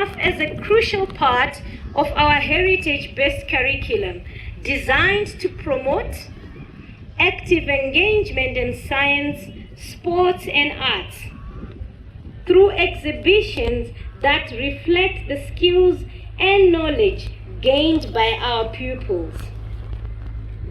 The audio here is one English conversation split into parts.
serve as a crucial part of our heritage-based curriculum designed to promote active engagement in science, sports, and arts through exhibitions that reflect the skills and knowledge gained by our pupils.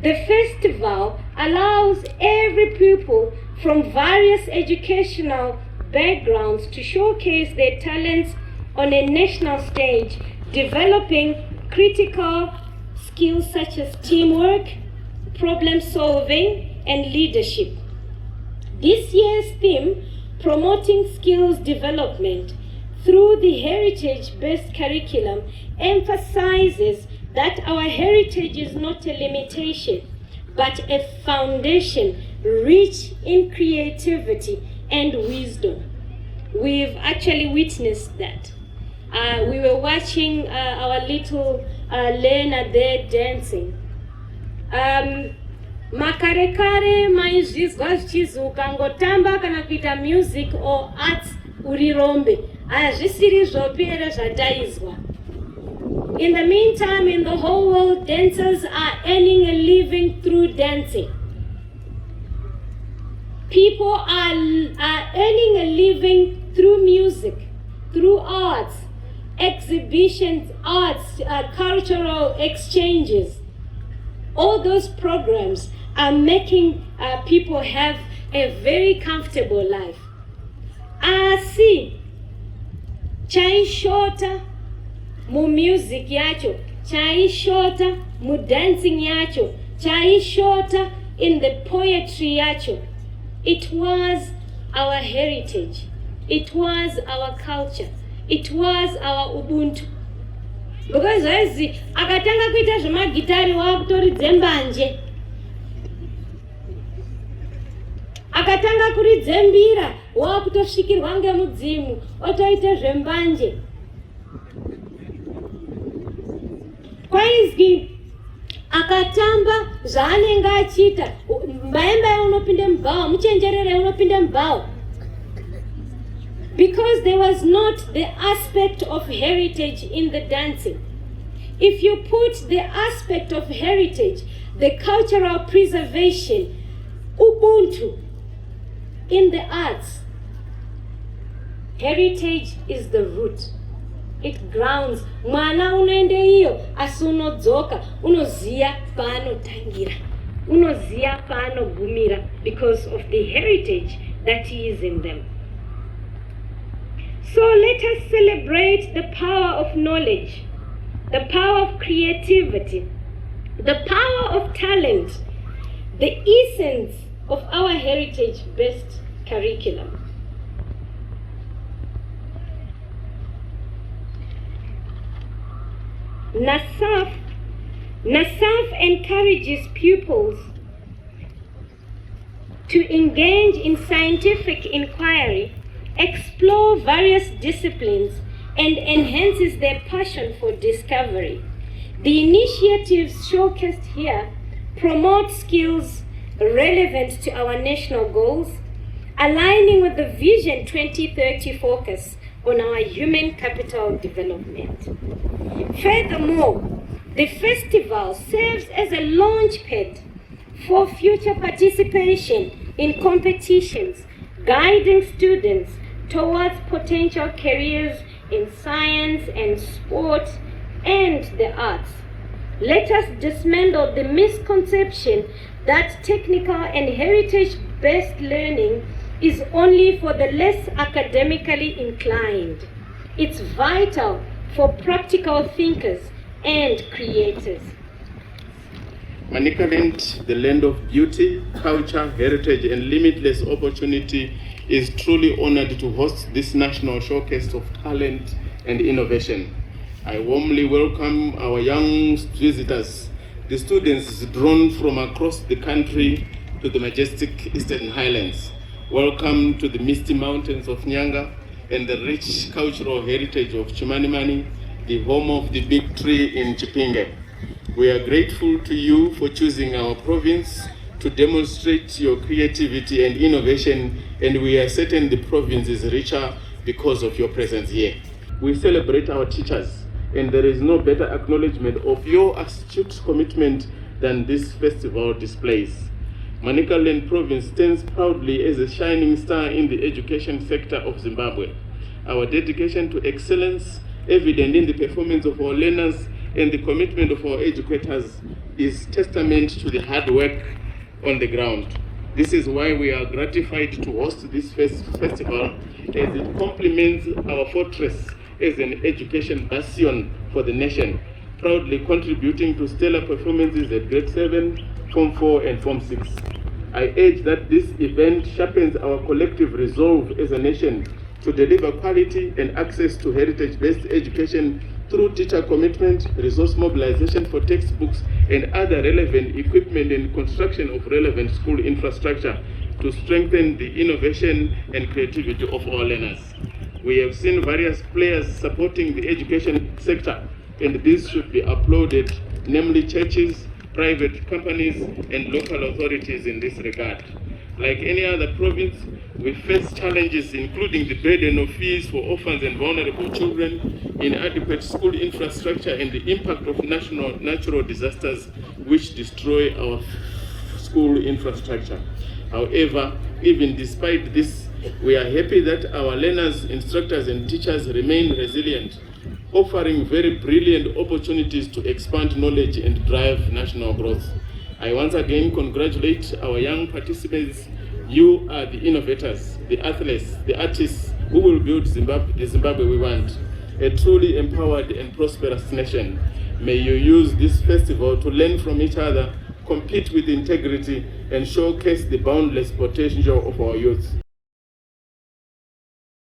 The festival allows every pupil from various educational backgrounds to showcase their talents on a national stage, developing critical skills such as teamwork, problem solving, and leadership. This year's theme, Promoting Skills Development through the heritage-based curriculum, emphasizes that our heritage is not a limitation, but a foundation rich in creativity and wisdom. We've actually witnessed that. We were watching our little learner there dancing. Makarekare maizvizwa zvichizuka ngotamba kana kuita music or arts urirombe. Hazvisiri zvopi ere zvataizwa. In the meantime, in the whole world, dancers are earning a living through dancing. People are earning a living through music, through arts, exhibitions, arts, cultural exchanges. All those programs are making people have a very comfortable life. See, chai shorter mu music yacho, chai shorter mu dancing yacho, chai shorter in the poetry yacho. It was our heritage. It was our culture. It was our Ubuntu. Because azi akatanga kuita zvemagitari wakutoridze mbanje. Akatanga kuridze mbira wakutosvikirwa ngemudzimu otoite zvembanje. Kwaizvi akatamba zvaanenge achiita mbaemba unopinde mubhawa muchenjerere unopinde mubhawa. Because there was not the aspect of heritage in the dancing. If you put the aspect of heritage, the cultural preservation, Ubuntu, in the arts, heritage is the root. It grounds. Mwana unoende iyo asi unodzoka unoziya paanotangira, unoziya paanogumira because of the heritage that is in them. So let us celebrate the power of knowledge, the power of creativity, the power of talent, the essence of our heritage-based curriculum. NASAF encourages pupils to engage in scientific inquiry, explore various disciplines, and enhances their passion for discovery. The initiatives showcased here promote skills relevant to our national goals, aligning with the Vision 2030 focus on our human capital development. Furthermore, the festival serves as a launchpad for future participation in competitions, guiding students towards potential careers in science and sport and the arts. Let us dismantle the misconception that technical and heritage-based learning is only for the less academically inclined. It's vital for practical thinkers and creators. Manicaland, the land of beauty, culture, heritage, and limitless opportunity, is truly honored to host this national showcase of talent and innovation. I warmly welcome our young visitors, the students drawn from across the country to the majestic Eastern Highlands. Welcome to the misty mountains of Nyanga and the rich cultural heritage of Chimanimani, the home of the big tree in Chipinge. We are grateful to you for choosing our province to demonstrate your creativity and innovation, and we are certain the province is richer because of your presence here. we celebrate our teachers, and there is no better acknowledgement of your astute commitment than this festival displays. Manicaland province stands proudly as a shining star in the education sector of Zimbabwe. Our dedication to excellence, evident in the performance of our learners and the commitment of our educators, is testament to the hard work on the ground. This is why we are gratified to host this festival, as it complements our fortress as an education bastion for the nation, proudly contributing to stellar performances at grade 7, Form 4 and Form 6. I urge that this event sharpens our collective resolve as a nation to deliver quality and access to heritage-based education through teacher commitment, resource mobilization for textbooks and other relevant equipment, and construction of relevant school infrastructure to strengthen the innovation and creativity of our learners. We have seen various players supporting the education sector, and this should be applauded, namely churches, private companies, and local authorities in this regard. Like any other province, we face challenges including the burden of fees for orphans and vulnerable children, inadequate school infrastructure, and the impact of natural disasters which destroy our school infrastructure. However, even despite this, we are happy that our learners, instructors, and teachers remain resilient, offering very brilliant opportunities to expand knowledge and drive national growth. I once again congratulate our young participants. You are the innovators, the athletes, the artists who will build the Zimbabwe we want, a truly empowered and prosperous nation. May you use this festival to learn from each other, compete with integrity, and showcase the boundless potential of our youth.